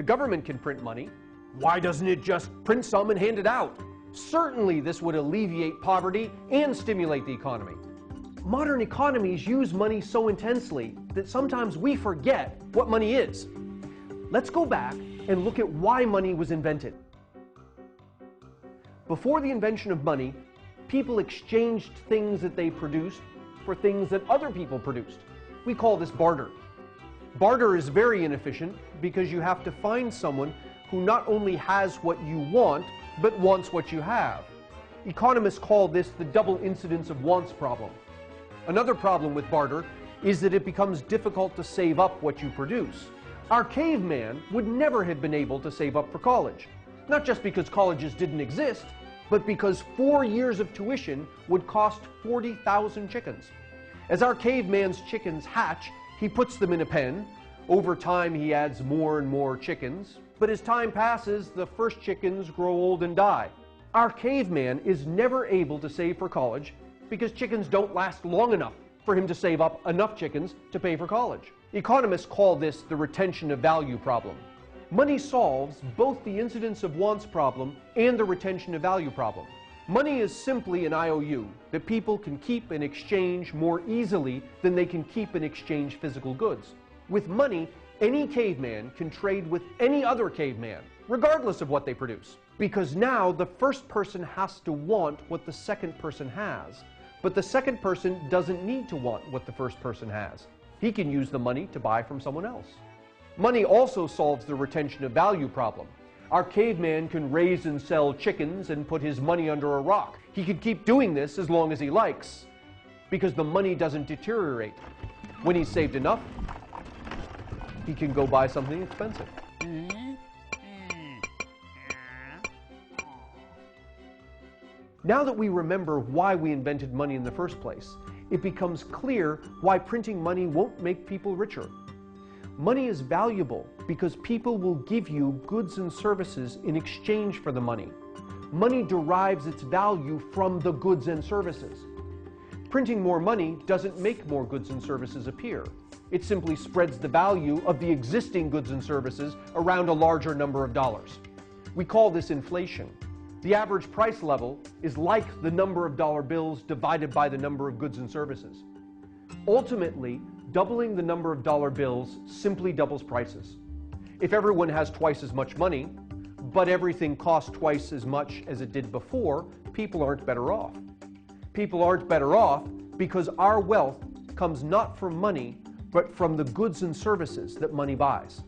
The government can print money. Why doesn't it just print some and hand it out? Certainly this would alleviate poverty and stimulate the economy. Modern economies use money so intensely that sometimes we forget what money is. Let's go back and look at why money was invented. Before the invention of money, people exchanged things that they produced for things that other people produced. We call this barter. Barter is very inefficient because you have to find someone who not only has what you want, but wants what you have. Economists call this the double incidence of wants problem. Another problem with barter is that it becomes difficult to save up what you produce. Our caveman would never have been able to save up for college. Not just because colleges didn't exist, but because 4 years of tuition would cost 40,000 chickens. As our caveman's chickens hatch, he puts them in a pen. Over time, he adds more and more chickens. But as time passes, the first chickens grow old and die. Our caveman is never able to save for college because chickens don't last long enough for him to save up enough chickens to pay for college. Economists call this the retention of value problem. Money solves both the incidence of wants problem and the retention of value problem. Money is simply an IOU that people can keep and exchange more easily than they can keep and exchange physical goods. With money, any caveman can trade with any other caveman, regardless of what they produce. Because now the first person has to want what the second person has, but the second person doesn't need to want what the first person has. He can use the money to buy from someone else. Money also solves the retention of value problem. Our caveman can raise and sell chickens and put his money under a rock. He can keep doing this as long as he likes, because the money doesn't deteriorate. When he's saved enough, he can go buy something expensive. Now that we remember why we invented money in the first place, it becomes clear why printing money won't make people richer. Money is valuable because people will give you goods and services in exchange for the money. Money derives its value from the goods and services. Printing more money doesn't make more goods and services appear. It simply spreads the value of the existing goods and services around a larger number of dollars. We call this inflation. The average price level is like the number of dollar bills divided by the number of goods and services. Ultimately, doubling the number of dollar bills simply doubles prices. If everyone has twice as much money, but everything costs twice as much as it did before, people aren't better off. People aren't better off because our wealth comes not from money, but from the goods and services that money buys.